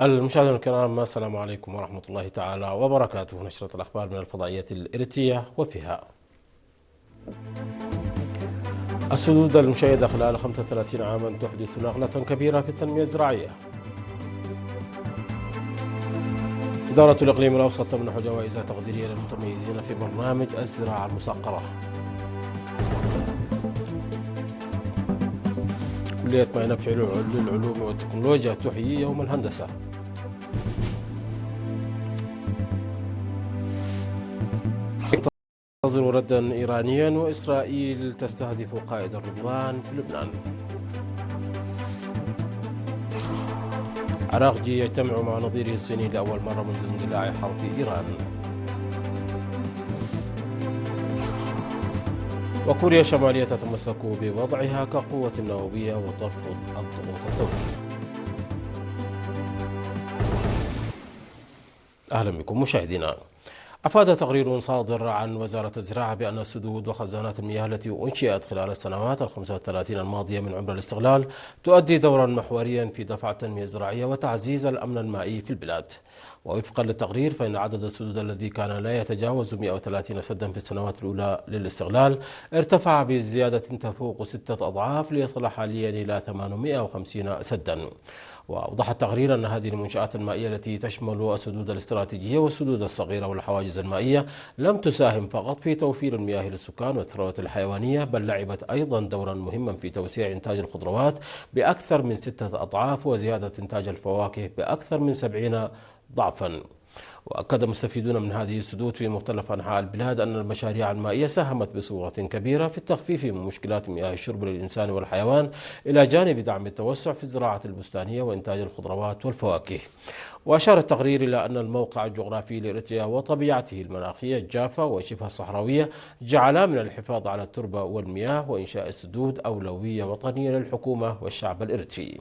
المشاهدين الكرام، السلام عليكم ورحمة الله تعالى وبركاته. نشرة الأخبار من الفضائية الإريترية وفيها: السدود المشيدة خلال 35 عاما تحدث نقلة كبيرة في التنمية الزراعية. إدارة الإقليم الأوسط تمنح جوائز تقديرية للمتميزين في برنامج الزراعة المصقرة. كلية ما ينفع للعلوم والتكنولوجيا تحيي يوم الهندسة. تنتظر ردا إيرانيا، وإسرائيل تستهدف قائد الرضوان في لبنان. عراقجي يجتمع مع نظيره الصيني لأول مرة منذ اندلاع حرب إيران. وكوريا الشمالية تتمسك بوضعها كقوة نووية وترفض الضغوط الدولية. أهلا بكم مشاهدينا. أفاد تقرير صادر عن وزارة الزراعة بأن السدود وخزانات المياه التي أنشئت خلال السنوات 35 الماضية من عمر الاستغلال تؤدي دورا محوريا في دفع التنمية الزراعية وتعزيز الأمن المائي في البلاد. ووفقا للتقرير، فإن عدد السدود الذي كان لا يتجاوز 130 سدا في السنوات الأولى للاستغلال ارتفع بزيادة تفوق 6 أضعاف ليصل حاليا إلى 850 سدا. وأوضح التقرير أن هذه المنشآت المائية التي تشمل السدود الاستراتيجية والسدود الصغيرة والحواجز المائية لم تساهم فقط في توفير المياه للسكان والثروة الحيوانية، بل لعبت أيضا دورا مهما في توسيع إنتاج الخضروات بأكثر من 6 أضعاف وزيادة إنتاج الفواكه بأكثر من 70 ضعفا. وأكد مستفيدون من هذه السدود في مختلف أنحاء البلاد أن المشاريع المائية ساهمت بصورة كبيرة في التخفيف من مشكلات مياه الشرب للإنسان والحيوان، إلى جانب دعم التوسع في الزراعة البستانية وإنتاج الخضروات والفواكه. وأشار التقرير إلى أن الموقع الجغرافي لإريتريا وطبيعته المناخية الجافة وشبه الصحراوية جعلا من الحفاظ على التربة والمياه وإنشاء السدود أولوية وطنية للحكومة والشعب الإريتري.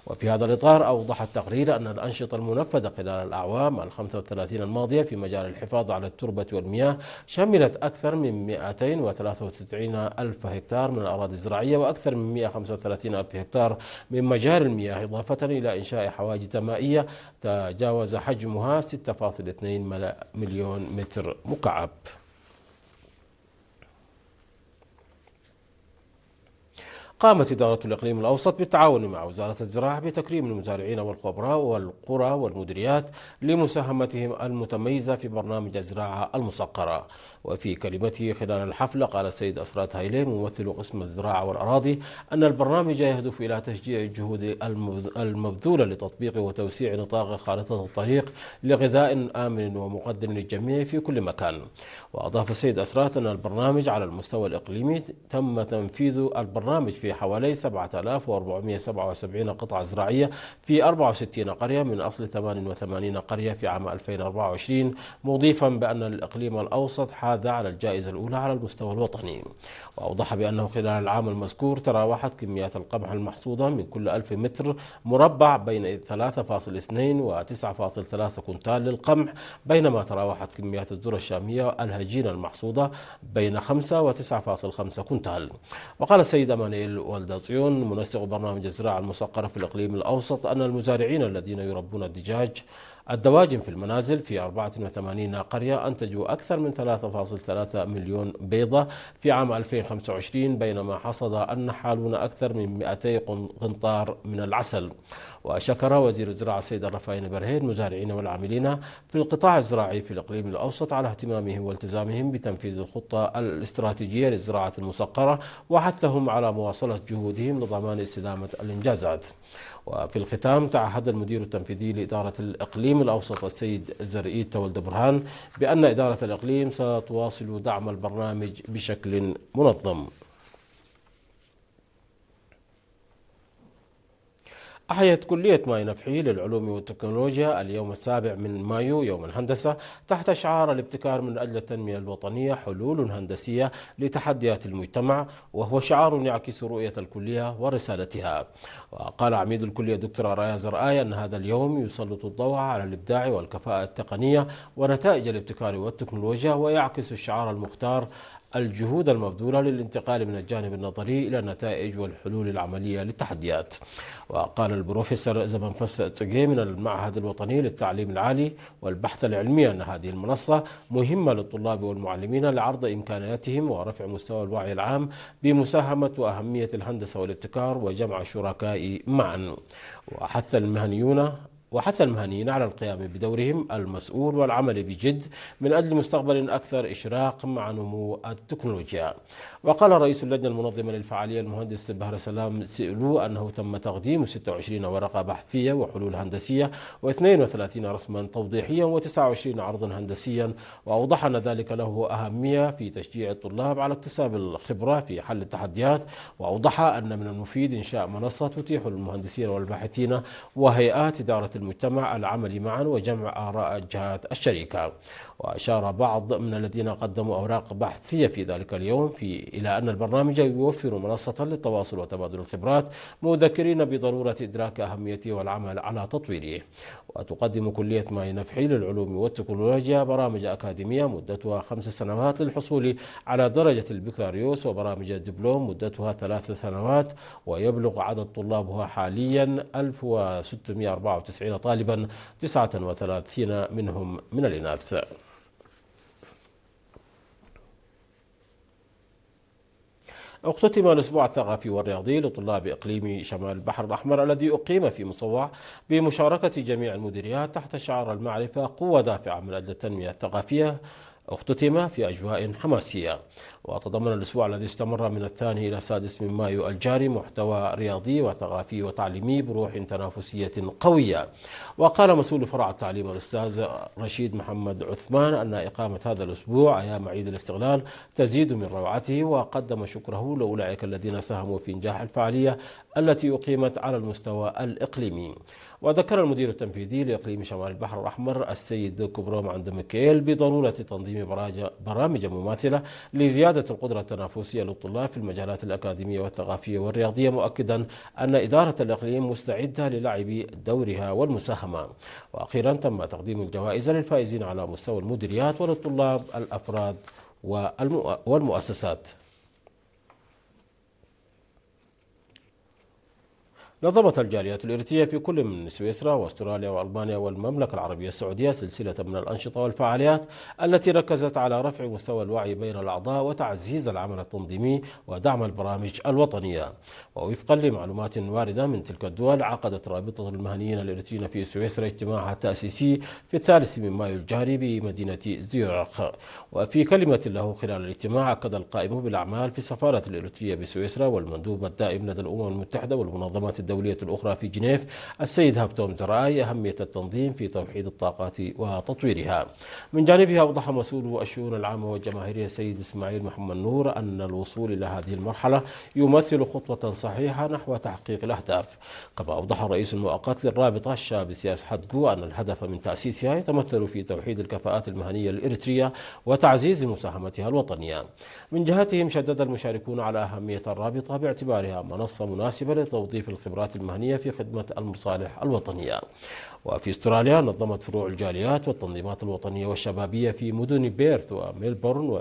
وفي هذا الإطار أوضح التقرير أن الأنشطة المنفذة خلال الأعوام 35 الماضية في مجال الحفاظ على التربة والمياه شملت أكثر من 293 ألف هكتار من الأراضي الزراعية وأكثر من 135 ألف هكتار من مجاري المياه، إضافة إلى إنشاء حواجز مائية تجاوز حجمها 6.2 مليون متر مكعب. قامت إدارة الإقليم الأوسط بالتعاون مع وزارة الزراعة بتكريم المزارعين والخبراء والقرى والمديريات لمساهمتهم المتميزة في برنامج الزراعة المصقرة. وفي كلمته خلال الحفلة قال السيد أسرات هايلي ممثل قسم الزراعة والأراضي أن البرنامج يهدف إلى تشجيع الجهود المبذولة لتطبيق وتوسيع نطاق خارطة الطريق لغذاء آمن ومقدم للجميع في كل مكان. وأضاف السيد أسرات أن البرنامج على المستوى الإقليمي تم تنفيذ البرنامج في حوالي 7477 قطعة زراعية في 64 قرية من أصل 88 قرية في عام 2024، مضيفا بأن الإقليم الأوسط حاز على الجائزة الأولى على المستوى الوطني. وأوضح بأنه خلال العام المذكور تراوحت كميات القمح المحصودة من كل 1000 متر مربع بين 3.2 و 9.3 كنتال للقمح، بينما تراوحت كميات الذرة الشامية الهجينة المحصودة بين 5 و 9.5 كنتال. وقال السيد أمانيل والداسيون منسق برنامج الزراعة المصقرة في الإقليم الأوسط أن المزارعين الذين يربون الدواجن في المنازل في 84 قرية أنتجوا أكثر من 3.3 مليون بيضة في عام 2025، بينما حصد النحالون أكثر من 200 قنطار من العسل. وشكر وزير الزراعة السيد الرفاين برهين المزارعين والعاملين في القطاع الزراعي في الإقليم الأوسط على اهتمامهم والتزامهم بتنفيذ الخطة الاستراتيجية للزراعة المصقرة، وحثهم على مواصلة جهودهم لضمان استدامة الإنجازات. وفي الختام تعهد المدير التنفيذي لإدارة الإقليم الأوسط السيد زرئيت تولد برهان بأن إدارة الإقليم ستواصل دعم البرنامج بشكل منظم. أحيت كلية ماي نفحي للعلوم والتكنولوجيا اليوم 7 من مايو يوم الهندسة تحت شعار الابتكار من أجل التنمية الوطنية، حلول هندسية لتحديات المجتمع، وهو شعار يعكس رؤية الكلية ورسالتها. وقال عميد الكلية دكتور رايا زرآية أن هذا اليوم يسلط الضوء على الإبداع والكفاءة التقنية ونتائج الابتكار والتكنولوجيا، ويعكس الشعار المختار الجهود المبذولة للانتقال من الجانب النظري إلى النتائج والحلول العملية للتحديات. وقال البروفيسور زمنفس تسقي من المعهد الوطني للتعليم العالي والبحث العلمي أن هذه المنصة مهمة للطلاب والمعلمين لعرض إمكانياتهم ورفع مستوى الوعي العام بمساهمة وأهمية الهندسة والابتكار وجمع الشركاء معا. وحث المهنيين على القيام بدورهم المسؤول والعمل بجد من أجل مستقبل أكثر إشراق مع نمو التكنولوجيا. وقال رئيس اللجنة المنظمة للفعالية المهندس بهر سلام سئلو أنه تم تقديم 26 ورقة بحثية وحلول هندسية و32 رسما توضيحيا و29 عرضا هندسيا، وأوضح أن ذلك له أهمية في تشجيع الطلاب على اكتساب الخبرة في حل التحديات. وأوضح أن من المفيد إنشاء منصة تتيح للمهندسين والباحثين وهيئات إدارة المجتمع العمل معا وجمع آراء الجهات الشريكة. وأشار بعض من الذين قدموا أوراق بحثية في ذلك اليوم إلى أن البرنامج يوفر منصة للتواصل وتبادل الخبرات، مذكرين بضرورة إدراك أهميته والعمل على تطويره. وتقدم كلية ماي نفحي للعلوم والتكنولوجيا برامج أكاديمية مدتها 5 سنوات للحصول على درجة البكالوريوس، وبرامج الدبلوم مدتها 3 سنوات، ويبلغ عدد طلابها حاليا 1694 طالبا، 39 منهم من الإناث. اختتم الأسبوع الثقافي والرياضي لطلاب إقليم شمال البحر الأحمر الذي أقيم في مصوع بمشاركة جميع المديريات تحت شعار المعرفة قوة دافعة من أجل التنمية الثقافية، اختتم في أجواء حماسية. وتضمن الأسبوع الذي استمر من 2 إلى 6 من مايو الجاري محتوى رياضي وثقافي وتعليمي بروح تنافسية قوية. وقال مسؤول فرع التعليم الأستاذ رشيد محمد عثمان أن إقامة هذا الأسبوع أيام عيد الاستقلال تزيد من روعته، وقدم شكره لأولئك الذين ساهموا في إنجاح الفعالية التي أقيمت على المستوى الإقليمي. وذكر المدير التنفيذي لإقليم شمال البحر الأحمر السيد كبروم عند ميكيل بضرورة تنظيم برامج مماثلة لزيادة القدرة التنافسية للطلاب في المجالات الأكاديمية والثقافية والرياضية، مؤكدا أن إدارة الإقليم مستعدة للعب دورها والمساهمة. وأخيرا تم تقديم الجوائز للفائزين على مستوى المديريات وللطلاب الأفراد والمؤسسات. نظمت الجاليات الإريترية في كل من سويسرا واستراليا وألمانيا والمملكة العربية السعودية سلسلة من الأنشطة والفعاليات التي ركزت على رفع مستوى الوعي بين الأعضاء وتعزيز العمل التنظيمي ودعم البرامج الوطنية. ووفقا لمعلومات واردة من تلك الدول، عقدت رابطة المهنيين الإريتريين في سويسرا اجتماعها التأسيسي في 3 من مايو الجاري بمدينة زيورخ. وفي كلمة له خلال الاجتماع، أكد القائم بالأعمال في السفارة الإريترية بسويسرا والمندوب الدائم لدى الأمم المتحدة والمنظمات الدولية الأخرى في جنيف السيد هابتوم زراي أهمية التنظيم في توحيد الطاقات وتطويرها. من جانبها أوضح مسؤول الشؤون العامة والجماهيرية السيد إسماعيل محمد نور أن الوصول إلى هذه المرحلة يمثل خطوة صحيحة نحو تحقيق الأهداف. كما أوضح الرئيس المؤقت للرابطة الشاب سياس حدقو أن الهدف من تأسيسها يتمثل في توحيد الكفاءات المهنية الإريترية وتعزيز مساهمتها الوطنية. من جهتهم شدد المشاركون على أهمية الرابطة باعتبارها منصة مناسبة لتوظيف الخبرات المهنية في خدمة المصالح الوطنية. وفي استراليا نظمت فروع الجاليات والتنظيمات الوطنية والشبابية في مدن بيرث وميلبورن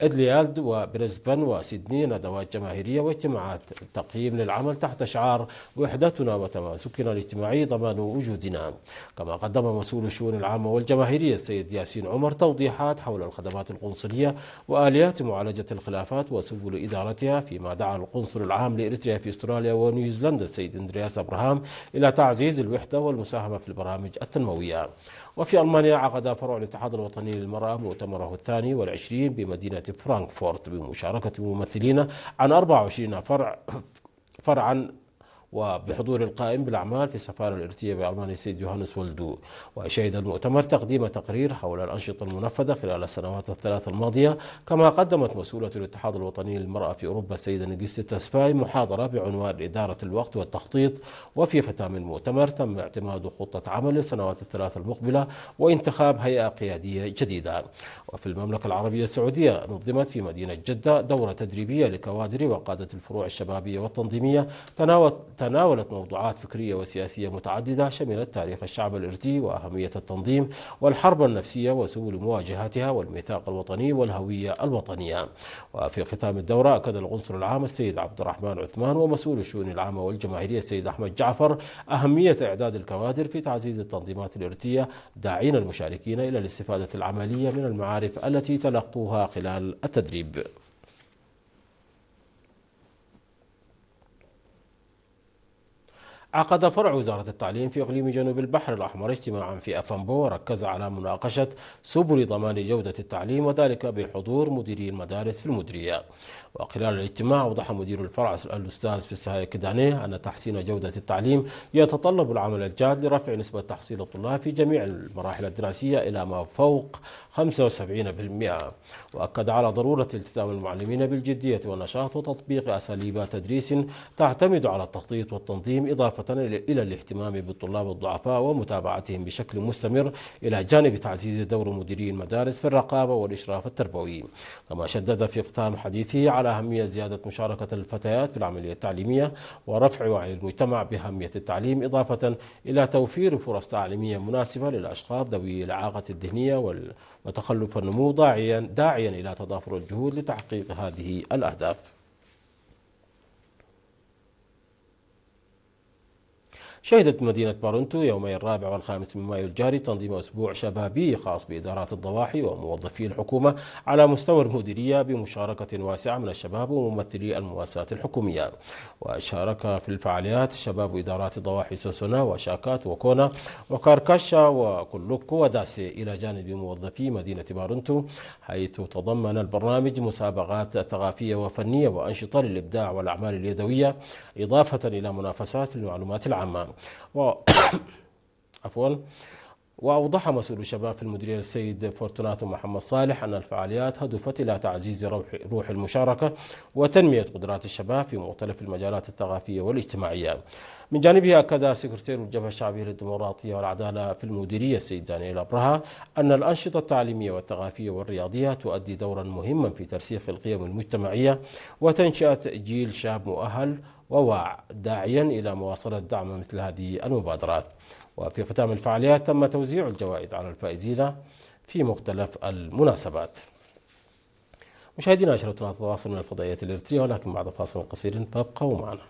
إدليالد وبريسبن وسيدني ندوات جماهيرية واجتماعات تقييم للعمل تحت شعار وحدتنا وتماسكنا الاجتماعي ضمان وجودنا. كما قدم مسؤول الشؤون العامة والجماهيرية السيد ياسين عمر توضيحات حول الخدمات القنصلية وآليات معالجة الخلافات وسبل إدارتها، فيما دعا القنصل العام لإريتريا في استراليا ونيوزيلندا السيد اندرياس أبراهام إلى تعزيز الوحدة والمساهمة في البرامج التنموية. وفي ألمانيا عقد فرع الاتحاد الوطني للمرأة مؤتمره 22 بمدينة فرانكفورت بمشاركة ممثلين عن 24 فرعا وبحضور القائم بالأعمال في السفارة الإريترية بألمانيا السيد يوهانس ولدو. وشهد المؤتمر تقديم تقرير حول الأنشطة المنفذة خلال السنوات الثلاث الماضية. كما قدمت مسؤولة الاتحاد الوطني للمرأة في أوروبا السيدة نجيست تسفاي محاضرة بعنوان إدارة الوقت والتخطيط. وفي ختام المؤتمر تم اعتماد خطة عمل للسنوات الثلاث المقبلة وانتخاب هيئة قيادية جديدة. وفي المملكة العربية السعودية نظمت في مدينة جدة دورة تدريبية لكوادر وقادة الفروع الشبابية والتنظيمية وتناولت موضوعات فكرية وسياسية متعددة شملت تاريخ الشعب الإرتي وأهمية التنظيم والحرب النفسية وسبل مواجهتها والميثاق الوطني والهوية الوطنية. وفي ختام الدورة أكد القنصل العام السيد عبد الرحمن عثمان ومسؤول الشؤون العامة والجماهيرية السيد أحمد جعفر أهمية إعداد الكوادر في تعزيز التنظيمات الإرتية، داعين المشاركين إلى الاستفادة العملية من المعارف التي تلقوها خلال التدريب. عقد فرع وزارة التعليم في إقليم جنوب البحر الأحمر اجتماعا في أفنبو ركز على مناقشة سبل ضمان جودة التعليم وذلك بحضور مديري المدارس في المديرية. وخلال الاجتماع أوضح مدير الفرع الأستاذ فسحي كدانيه أن تحسين جودة التعليم يتطلب العمل الجاد لرفع نسبة تحصيل الطلاب في جميع المراحل الدراسية إلى ما فوق 75%. وأكد على ضرورة التزام المعلمين بالجدية والنشاط وتطبيق أساليب تدريس تعتمد على التخطيط والتنظيم إضافة إلى الاهتمام بالطلاب الضعفاء ومتابعتهم بشكل مستمر إلى جانب تعزيز دور مديري المدارس في الرقابة والإشراف التربوي. كما شدد في ختام حديثه على أهمية زيادة مشاركة الفتيات في العملية التعليمية ورفع وعي المجتمع بأهمية التعليم إضافة إلى توفير فرص تعليمية مناسبة للأشخاص ذوي الإعاقة الذهنية وتخلف النمو داعيا إلى تضافر الجهود لتحقيق هذه الأهداف. شهدت مدينة بارنتو يومي 4 و5 من مايو الجاري تنظيم أسبوع شبابي خاص بإدارات الضواحي وموظفي الحكومة على مستوى المديرية بمشاركة واسعة من الشباب وممثلي المؤسسات الحكومية. وشارك في الفعاليات شباب إدارات ضواحي سوسونا وشاكات وكونا وكاركاشا وكلوكو وداسي إلى جانب موظفي مدينة بارنتو، حيث تضمن البرنامج مسابقات ثقافية وفنية وأنشطة للإبداع والأعمال اليدوية إضافة إلى منافسات في المعلومات العامة. عفوا. وأوضح مسؤول الشباب في المديرية السيد فورتوناتو محمد صالح أن الفعاليات هدفت إلى تعزيز روح المشاركة وتنمية قدرات الشباب في مختلف المجالات الثقافية والاجتماعية. من جانبه أكد سكرتير الجبهة الشعبية للديمقراطية والعدالة في المديرية السيد دانيال أبرهة أن الأنشطة التعليمية والثقافية والرياضية تؤدي دورا مهما في ترسيخ القيم المجتمعية وتنشئة جيل شاب مؤهل وواع، داعيا إلى مواصلة دعم مثل هذه المبادرات. وفي ختام الفعاليات تم توزيع الجوائز على الفائزين في مختلف المناسبات. مشاهدينا نشرتنا تتواصل من الفضائية الإريترية، ولكن بعد فاصل قصير فابقوا معنا.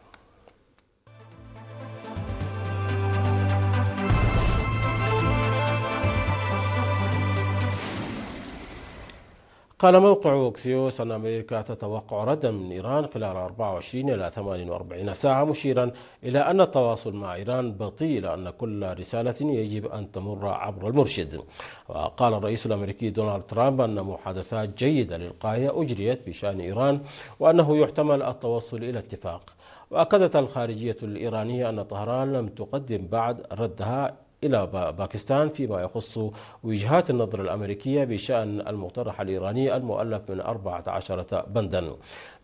قال موقع أوكسيوس أن أمريكا تتوقع ردا من إيران خلال 24 إلى 48 ساعة، مشيرا إلى أن التواصل مع إيران بطيء لأن كل رسالة يجب أن تمر عبر المرشد. وقال الرئيس الأمريكي دونالد ترامب أن محادثات جيدة للغاية أجريت بشأن إيران وأنه يحتمل التوصل إلى اتفاق. وأكدت الخارجية الإيرانية أن طهران لم تقدم بعد ردها إلى باكستان فيما يخص وجهات النظر الأمريكية بشأن المقترح الإيراني المؤلف من 14 بندا.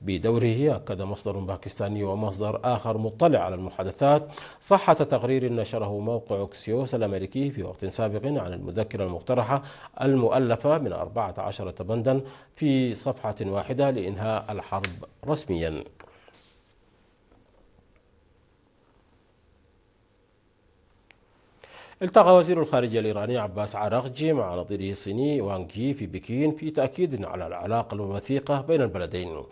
بدوره أكد مصدر باكستاني ومصدر آخر مطلع على المحادثات صحة تقرير نشره موقع أوكسيوس الأمريكي في وقت سابق عن المذكرة المقترحة المؤلفة من 14 بندا في صفحة واحدة لإنهاء الحرب رسميا. التقى وزير الخارجية الإيراني عباس عراقجي مع نظيره الصيني وانغ يي في بكين في تأكيد على العلاقة الوثيقة بين البلدين.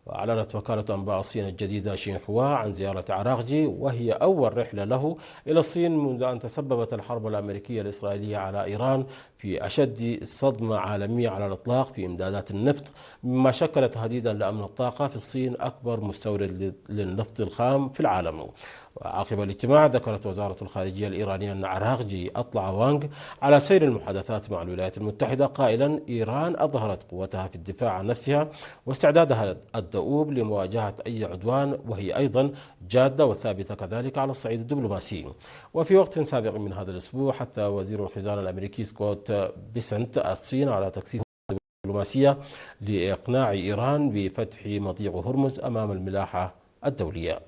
وأعلنت وكالة أنباء الصين الجديدة شينخوا عن زيارة عراقجي، وهي أول رحلة له إلى الصين منذ أن تسببت الحرب الأمريكية الإسرائيلية على إيران في أشد صدمة عالمية على الإطلاق في إمدادات النفط، مما شكل تهديدا لأمن الطاقة في الصين أكبر مستورد للنفط الخام في العالم. وعقب الاجتماع ذكرت وزارة الخارجية الإيرانية أن عراقجي أطلع وانغ على سير المحادثات مع الولايات المتحدة قائلا: إيران أظهرت قوتها في الدفاع عن نفسها واستعدادها الدؤوب لمواجهة أي عدوان، وهي أيضا جادة وثابتة كذلك على الصعيد الدبلوماسي. وفي وقت سابق من هذا الأسبوع حث وزير الخزانة الأمريكي سكوت بيسنت الصين على تكثيف الدبلوماسية لإقناع إيران بفتح مضيق هرمز أمام الملاحة الدولية.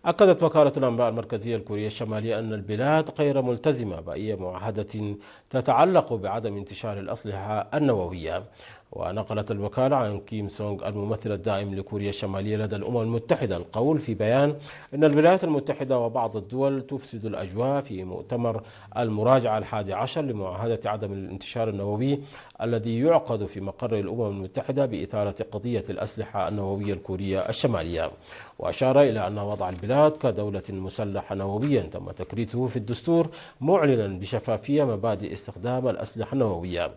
أكدت وكالة الأنباء المركزية الكورية الشمالية أن البلاد غير ملتزمة بأي معاهدة تتعلق بعدم انتشار الأسلحة النووية. ونقلت الوكالة عن كيم سونغ الممثل الدائم لكوريا الشمالية لدى الأمم المتحدة القول في بيان أن الولايات المتحدة وبعض الدول تفسد الأجواء في مؤتمر المراجعة 11 لمعاهدة عدم الانتشار النووي الذي يعقد في مقر الأمم المتحدة بإثارة قضية الأسلحة النووية الكورية الشمالية. وأشار إلى أن وضع البلاد كدولة مسلحة نوويا تم تكريته في الدستور معلنا بشفافية مبادئ استخدام الأسلحة النووية.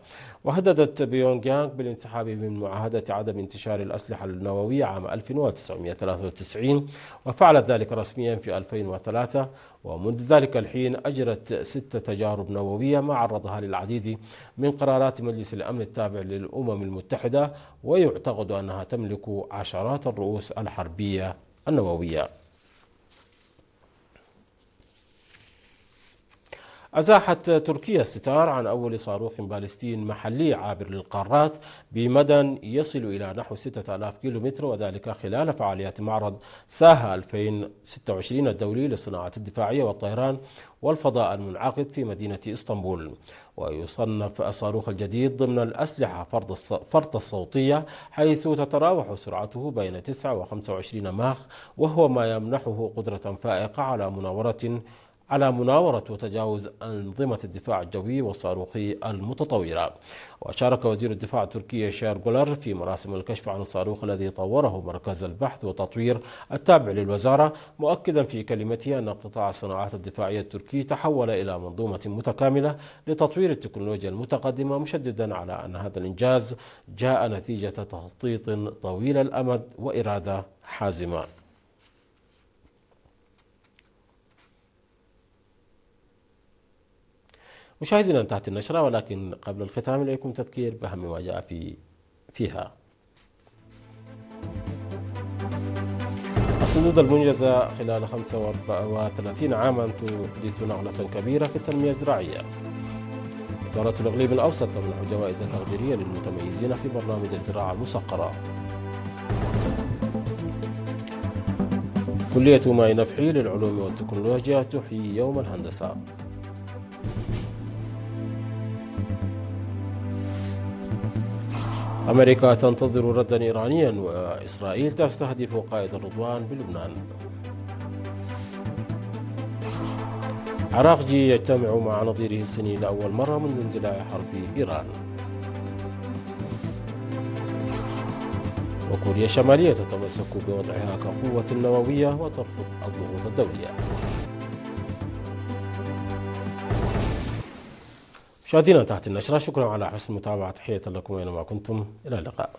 وهددت بيونغ يانغ بالانسحاب من معاهدة عدم انتشار الأسلحة النووية عام 1993 وفعلت ذلك رسميا في 2003. ومنذ ذلك الحين أجرت 6 تجارب نووية ما عرضها للعديد من قرارات مجلس الأمن التابع للأمم المتحدة، ويعتقد أنها تملك عشرات الرؤوس الحربية النووية. أزاحت تركيا الستار عن أول صاروخ باليستي محلي عابر للقارات بمدى يصل إلى نحو 6000 كيلومتر، وذلك خلال فعاليات معرض ساها 2026 الدولي للصناعة الدفاعية والطيران والفضاء المنعقد في مدينة إسطنبول. ويصنف الصاروخ الجديد ضمن الأسلحة فرط الصوتية، حيث تتراوح سرعته بين 9 و25 ماخ، وهو ما يمنحه قدرة فائقة على مناورة وتجاوز أنظمة الدفاع الجوي والصاروخي المتطورة. وشارك وزير الدفاع التركي ياشار جولر في مراسم الكشف عن الصاروخ الذي طوره مركز البحث والتطوير التابع للوزارة، مؤكدا في كلمته أن قطاع الصناعات الدفاعية التركي تحول إلى منظومة متكاملة لتطوير التكنولوجيا المتقدمة، مشددا على أن هذا الإنجاز جاء نتيجة تخطيط طويل الأمد وإرادة حازمة. مشاهدينا، انتهت النشرة، ولكن قبل الختام إليكم تذكير بأهم ما جاء فيها. السدود المنجزة خلال 35 عاما تحدث نقلة كبيرة في التنمية الزراعية. إدارة الإقليم الأوسط تمنح جوائز تقديرية للمتميزين في برنامج الزراعة المسقرة. كلية ماي نفحي للعلوم والتكنولوجيا تحيي يوم الهندسة. أمريكا تنتظر ردا إيرانيا، وإسرائيل تستهدف قائد الرضوان بلبنان. عراقجي يجتمع مع نظيره الصيني لأول مرة منذ اندلاع حرب إيران. وكوريا الشمالية تتمسك بوضعها كقوة نووية وترفض الضغوط الدولية. مشاهدينا، انتهت النشرة. شكرا على حسن المتابعة، تحية لكم أينما كنتم، إلى اللقاء.